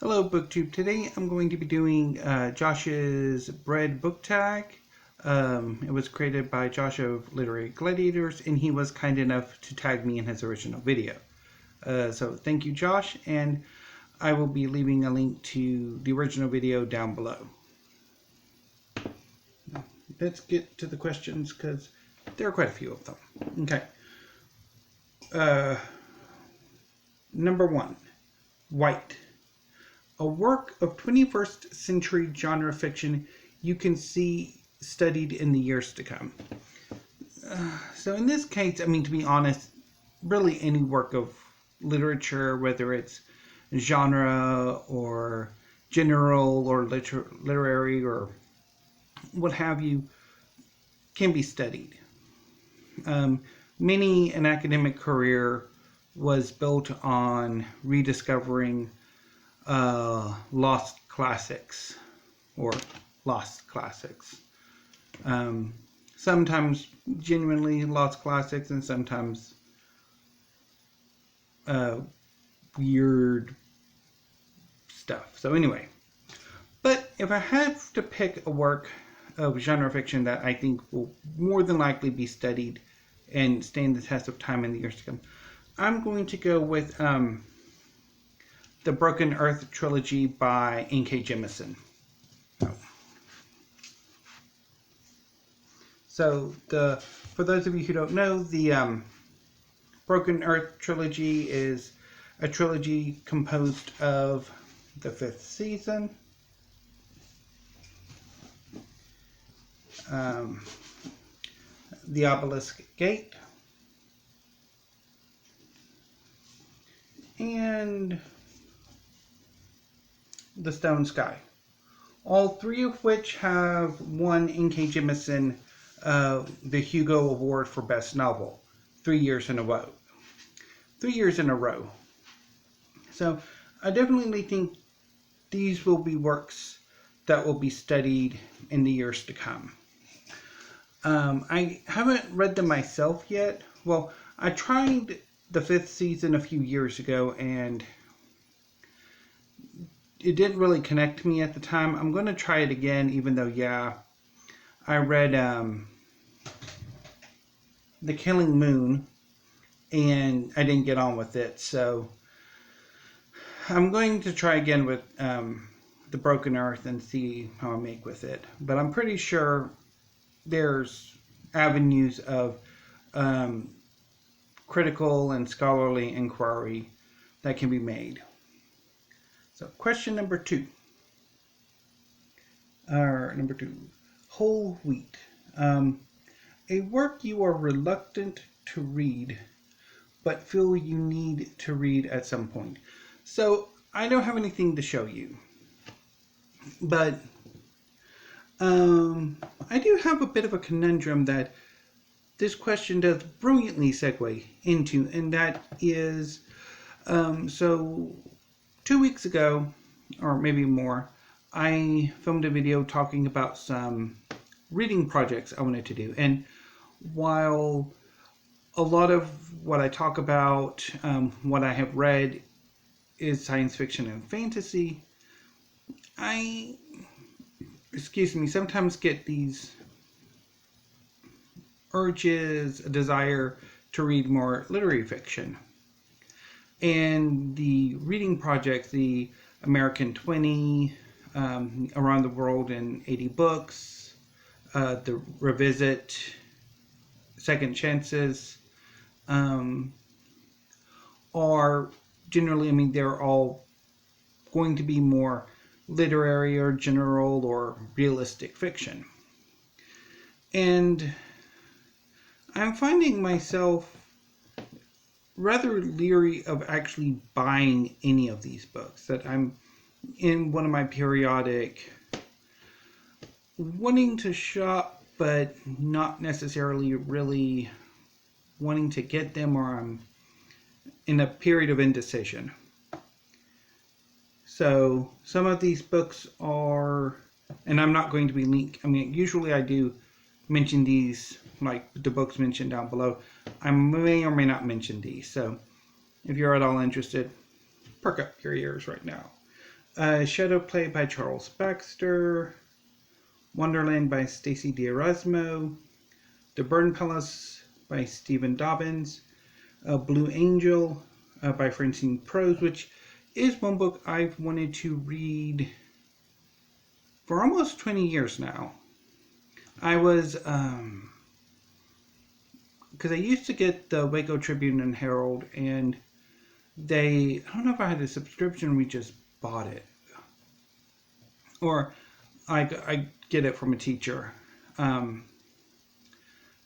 Hello BookTube. Today I'm going to be doing Josh's Bread book tag. It was created by Josh of Literary Gladiators, and he was kind enough to tag me in his original video. So thank you, Josh, and I will be leaving a link to the original video down below. Let's get to the questions because there are quite a few of them. Okay. Number 1, White. A work of 21st century genre fiction you can see studied in the years to come. So in this case, I mean, to be honest, really any work of literature, whether it's genre or general or literary or what have you, can be studied. Many an academic career was built on rediscovering lost classics. Sometimes genuinely lost classics and sometimes weird stuff. So anyway, but if I have to pick a work of genre fiction that I think will more than likely be studied and stand the test of time in the years to come, I'm going to go with the Broken Earth trilogy by N.K. Jemisin. So for those of you who don't know, the Broken Earth trilogy is a trilogy composed of the 5th season, the Obelisk Gate, and the Stone Sky, all three of which have won N.K. Jemisin the Hugo Award for Best Novel 3 years in a row. 3 years in a row. So I definitely think these will be works that will be studied in the years to come. I haven't read them myself yet. Well, I tried the 5th season a few years ago and it didn't really connect to me at the time. I'm going to try it again, even though, yeah, I read The Killing Moon and I didn't get on with it. So I'm going to try again with The Broken Earth and see how I make with it. But I'm pretty sure there's avenues of critical and scholarly inquiry that can be made. So question number 2. Whole Wheat. A work you are reluctant to read, but feel you need to read at some point. So I don't have anything to show you, but I do have a bit of a conundrum that this question does brilliantly segue into, and that is, so 2 weeks ago, or maybe more, I filmed a video talking about some reading projects I wanted to do. And while a lot of what I talk about, what I have read, is science fiction and fantasy, I sometimes get these urges, a desire to read more literary fiction. And the reading project, the American 20, Around the World in 80 Books, the Revisit, Second Chances, are generally, I mean, they're all going to be more literary or general or realistic fiction. And I'm finding myself rather leery of actually buying any of these books, that I'm in one of my periodic wanting to shop but not necessarily really wanting to get them, or I'm in a period of indecision. So some of these books are, and I'm not going to be linked, I mean, usually I do mention these, like the books mentioned down below. I may or may not mention these, so if you're at all interested, perk up your ears right now. Shadow Play by Charles Baxter, Wonderland by Stacey D'Erasmo, The Burn Palace by Stephen Dobyns, Blue Angel by Francine Prose, which is one book I've wanted to read for almost 20 years now. I was, because I used to get the Waco Tribune and Herald, and I don't know if I had a subscription, we just bought it. Or I get it from a teacher.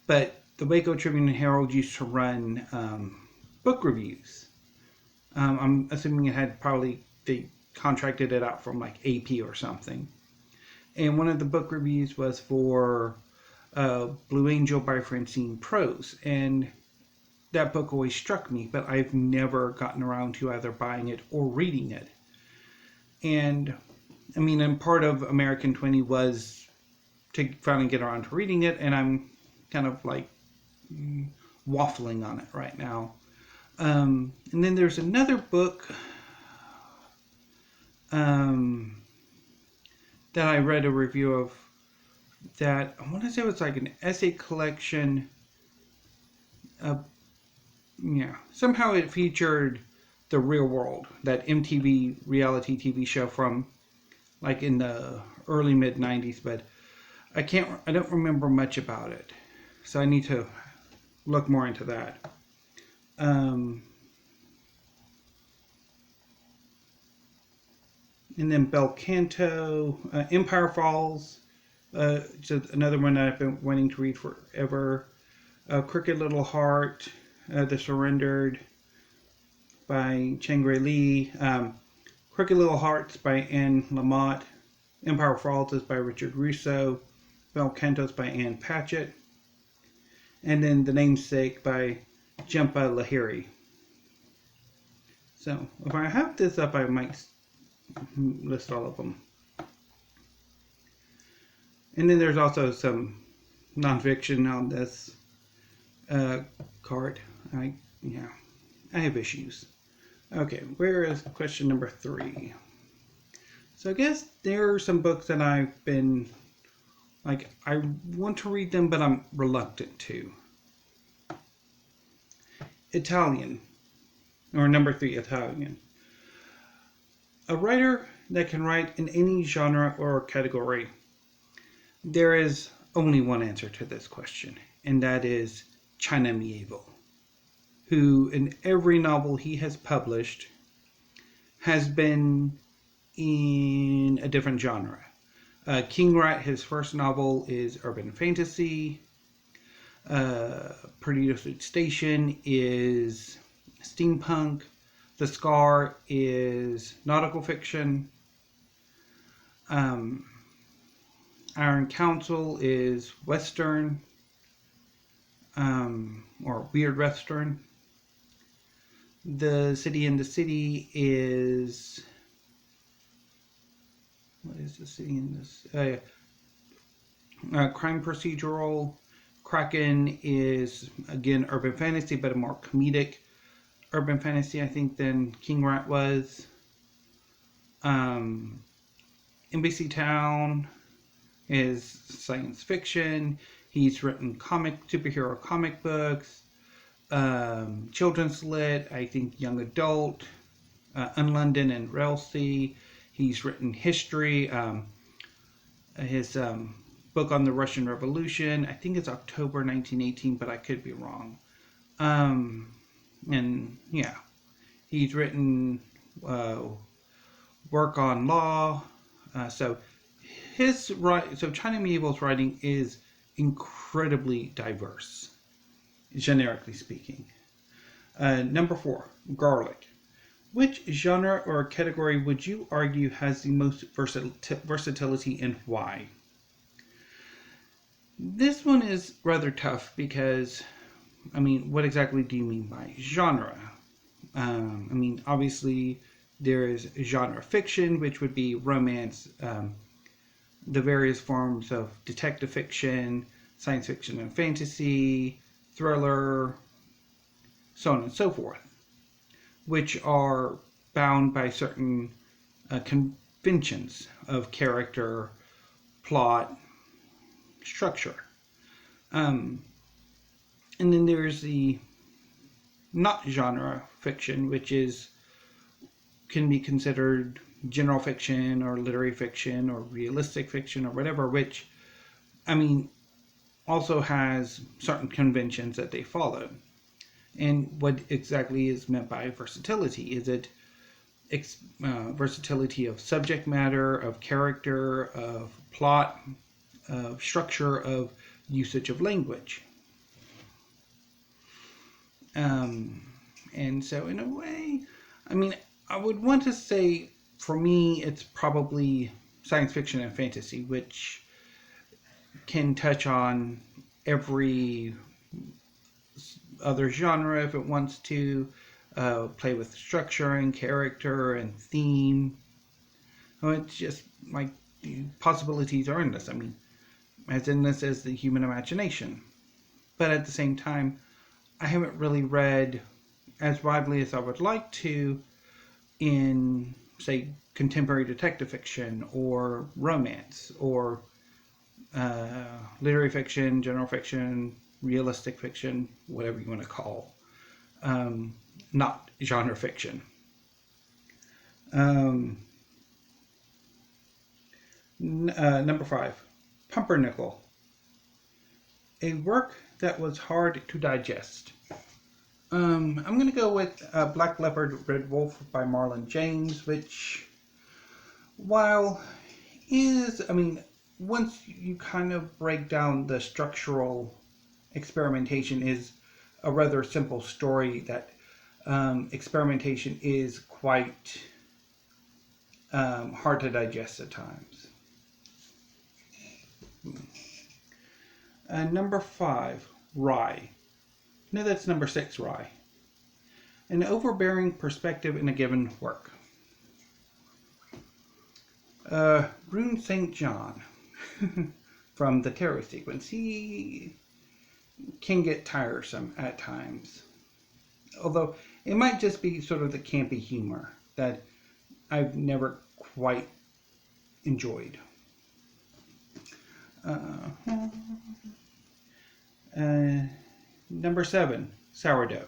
But the Waco Tribune and Herald used to run book reviews. I'm assuming they contracted it out from like AP or something. And one of the book reviews was for Blue Angel by Francine Prose. And that book always struck me, but I've never gotten around to either buying it or reading it. And I mean, and part of American 20 was to finally get around to reading it, and I'm kind of like waffling on it right now. And then there's another book that I read a review of that I want to say it was like an essay collection. Somehow it featured The Real World, that MTV reality TV show from like in the early mid 90s, but I don't remember much about it. So I need to look more into that. And then Bel Canto, Empire Falls, so another one that I've been wanting to read forever. Crooked Little Heart, The Surrendered by Chang Rae Lee. Crooked Little Hearts by Ann Lamott. Empire Falls is by Richard Russo. Bel Canto is by Ann Patchett. And then The Namesake by Jhumpa Lahiri. So if I have this up, I might list all of them. And then there's also some nonfiction on this card. I have issues. Okay, where is question number 3? So I guess there are some books that I've been, like, I want to read them, but I'm reluctant to. Italian, or number 3, Italian. A writer that can write in any genre or category. There is only one answer to this question, and that is China Miéville, who in every novel he has published has been in a different genre. King Rat, his first novel, is urban fantasy. Perdido Station is steampunk. The Scar is nautical fiction. Iron Council is Western, or weird Western. The City in the City is... What is the City in this? Crime procedural. Kraken is, again, urban fantasy, but a more comedic urban fantasy, I think, than King Rat was. Embassy Town is science fiction. He's written superhero comic books. Children's lit, I think young adult. Unlondon and Railsea. He's written history. His book on the Russian Revolution, I think it's October 1918, but I could be wrong. And yeah, he's written work on law. So China Miéville's writing is incredibly diverse, generically speaking. Number 4, garlic. Which genre or category would you argue has the most versatility, and why? This one is rather tough because, I mean, what exactly do you mean by genre? I mean, obviously, there is genre fiction, which would be romance, the various forms of detective fiction, science fiction and fantasy, thriller, so on and so forth, which are bound by certain conventions of character, plot, structure. And then there's the not genre fiction, which can be considered general fiction or literary fiction or realistic fiction or whatever, which, also has certain conventions that they follow. And what exactly is meant by versatility? Is it versatility of subject matter, of character, of plot, of structure, of usage of language? And so, in a way, I would want to say, for me, it's probably science fiction and fantasy, which can touch on every other genre if it wants to, play with structure and character and theme. It's just like the possibilities are endless. As endless as the human imagination. But at the same time, I haven't really read as widely as I would like to in, say, contemporary detective fiction or romance or literary fiction, general fiction, realistic fiction, whatever you want to call, not genre fiction. Number 5, Pumpernickel. A work that was hard to digest. I'm going to go with Black Leopard, Red Wolf by Marlon James, which, while is, once you kind of break down the structural experimentation, is a rather simple story that experimentation is quite hard to digest at times. Number 5, Rye. No, that's number 6, Rye. An overbearing perspective in a given work. Rune St. John from the Terror sequence. He can get tiresome at times. Although it might just be sort of the campy humor that I've never quite enjoyed. Number 7, Sourdough.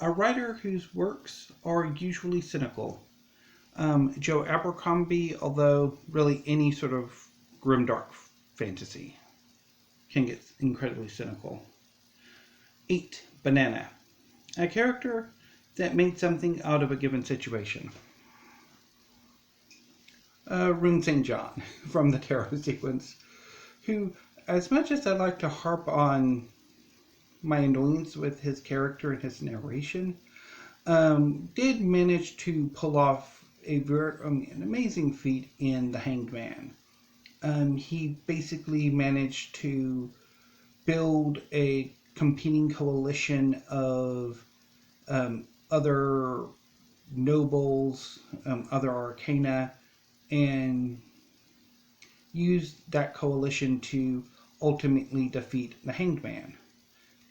A writer whose works are usually cynical. Joe Abercrombie, although really any sort of grimdark fantasy can get incredibly cynical. 8, Banana. A character that made something out of a given situation. Rune St. John from the Terror sequence, who, as much as I like to harp on my annoyance with his character and his narration, did manage to pull off an amazing feat in The Hanged Man. He basically managed to build a competing coalition of other nobles, other arcana, and used that coalition to ultimately defeat the Hanged Man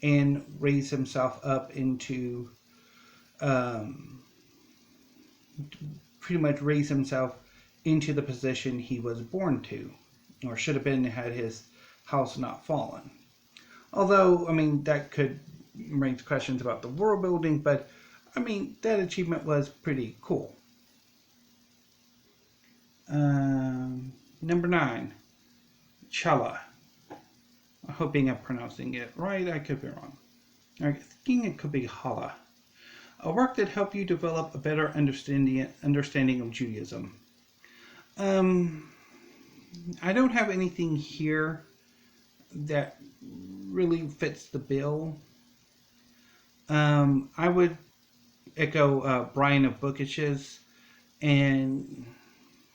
and raise himself up into pretty much raise himself into the position he was born to, or should have been had his house not fallen. Although, that could raise questions about the world building, but that achievement was pretty cool. Number 9, Chala. I'm hoping I'm pronouncing it right. I could be wrong. I think it could be Hala. A work that helped you develop a better understanding of Judaism. I don't have anything here that really fits the bill. I would echo Brian of Bookishes, and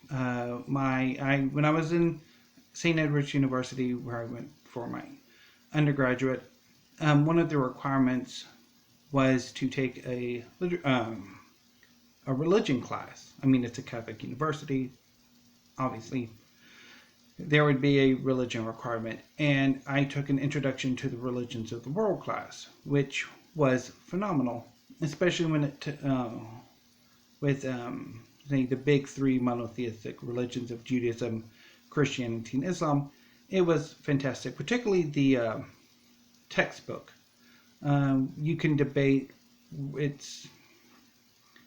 when I was in St. Edward's University, where I went for my undergraduate, one of the requirements was to take a religion class. It's a Catholic university, obviously. There would be a religion requirement, and I took an Introduction to the Religions of the World class, which was phenomenal, especially when with say, the big three monotheistic religions of Judaism, Christianity, and Islam, it was fantastic, particularly the textbook. You can debate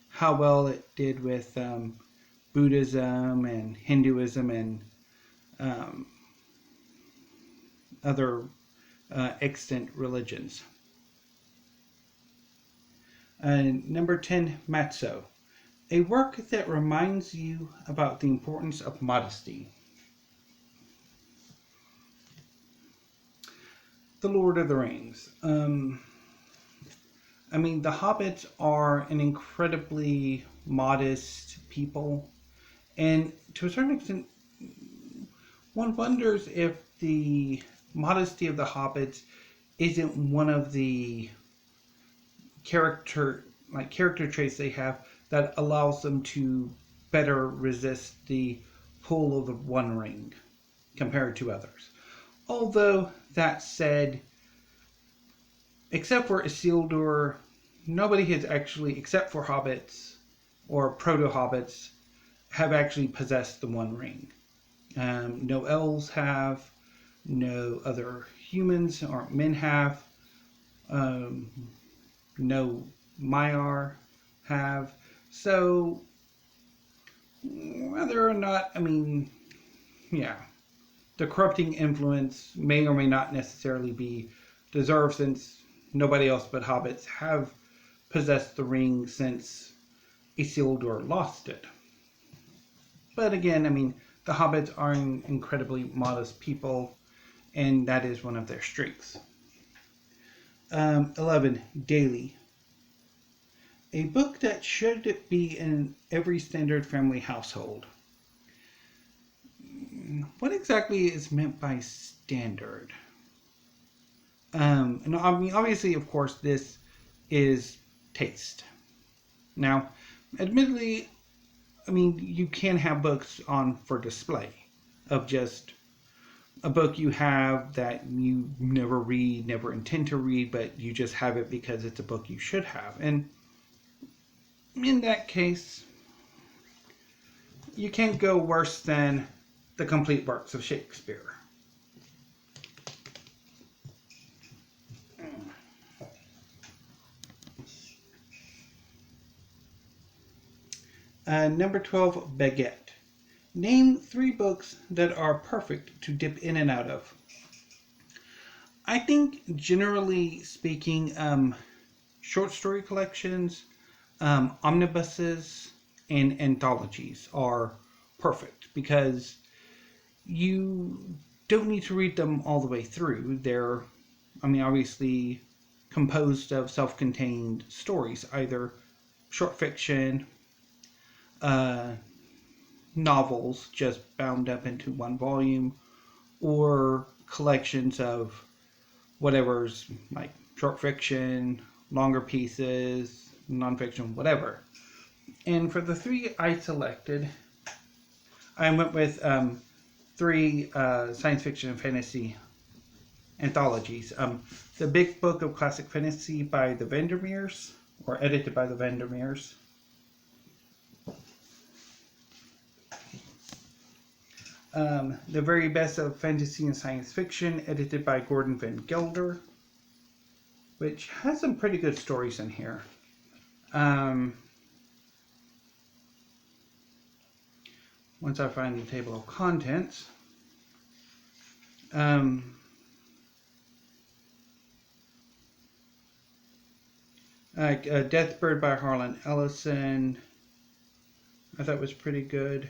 how well it did with Buddhism and Hinduism and other extant religions. Number 10, Matzo. A work that reminds you about the importance of modesty. The Lord of the Rings. The hobbits are an incredibly modest people, and to a certain extent, one wonders if the modesty of the hobbits isn't one of the character traits they have that allows them to better resist the pull of the One Ring compared to others. Although, that said, except for Isildur, nobody has actually, except for hobbits or proto-hobbits, have actually possessed the One Ring. No elves have, no other humans or men have, no Maiar have. So, whether or not, the corrupting influence may or may not necessarily be deserved, since nobody else but hobbits have possessed the ring since Isildur lost it. But again, the hobbits are an incredibly modest people, and that is one of their strengths. 11, Daily. A book that should be in every standard family household. What exactly is meant by standard? Obviously, of course, this is taste. Now, admittedly, you can have books on for display of just a book you have that you never read, never intend to read, but you just have it because it's a book you should have. And in that case, you can't go worse than the complete works of Shakespeare. Number 12, Baguette. Name 3 books that are perfect to dip in and out of. I think, generally speaking, short story collections, omnibuses, and anthologies are perfect because you don't need to read them all the way through. They're, obviously composed of self-contained stories, either short fiction, novels just bound up into one volume, or collections of whatever's like short fiction, longer pieces, nonfiction, whatever. And for the 3 I selected, I went with 3 science fiction and fantasy anthologies. The Big Book of Classic Fantasy by the Vandermeers, or edited by the Vandermeers. The Very Best of Fantasy and Science Fiction, edited by Gordon Van Gelder, which has some pretty good stories in here. Once I find the table of contents. Deathbird by Harlan Ellison, I thought was pretty good.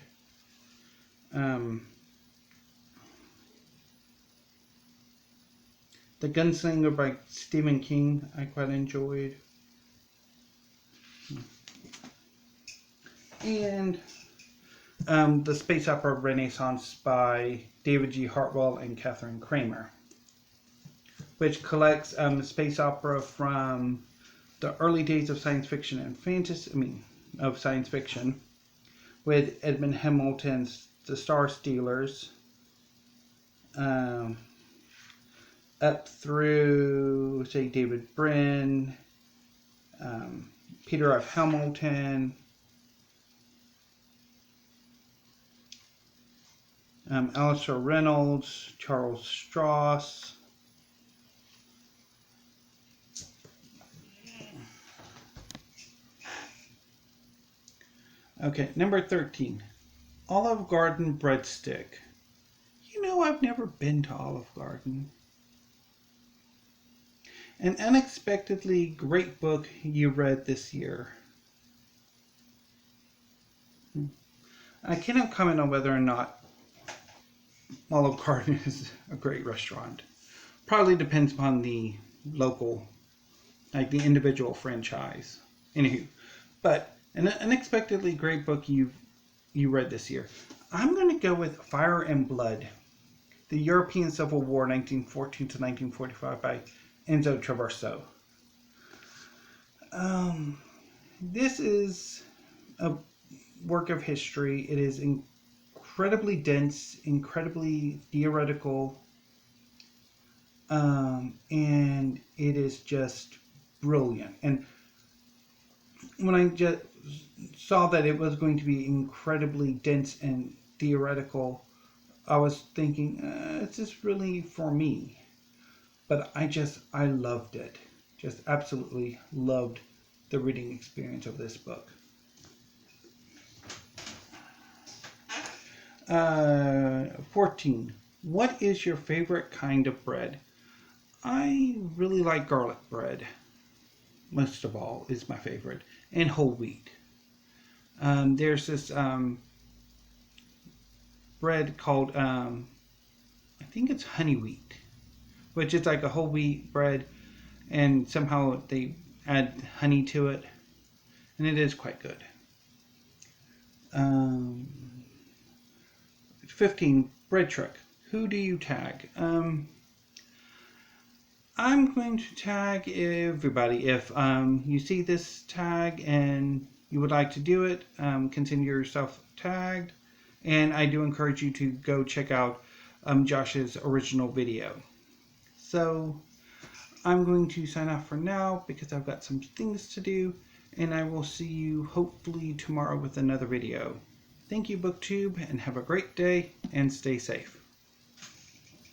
The Gunslinger by Stephen King, I quite enjoyed. And the Space Opera Renaissance by David G. Hartwell and Catherine Kramer, which collects space opera from the early days of science fiction and fantasy, of science fiction, with Edmund Hamilton's The Star Stealers, up through, say, David Brin, Peter F. Hamilton, Alistair Reynolds, Charles Stross. Okay, number 13. Olive Garden Breadstick. You know, I've never been to Olive Garden. An unexpectedly great book you read this year. I cannot comment on whether or not Olive Garden is a great restaurant. Probably depends upon the local, like the individual franchise. Anywho, but an unexpectedly great book you read this year. I'm going to go with Fire and Blood, The European Civil War, 1914 to 1945 by Enzo Traverso. This is a work of history. It is incredibly dense, incredibly theoretical, and it is just brilliant. And when I just saw that it was going to be incredibly dense and theoretical, I was thinking, is this really for me? But I loved it. Just absolutely loved the reading experience of this book. 14. What is your favorite kind of bread? I really like garlic bread. Most of all is my favorite. And whole wheat. There's this bread called, I think it's honey wheat, which is like a whole wheat bread, and somehow they add honey to it, and it is quite good. 15. Bread truck. Who do you tag? I'm going to tag everybody. If you see this tag and you would like to do it, consider yourself tagged. And I do encourage you to go check out Josh's original video. So I'm going to sign off for now because I've got some things to do. And I will see you hopefully tomorrow with another video. Thank you, BookTube, and have a great day and stay safe.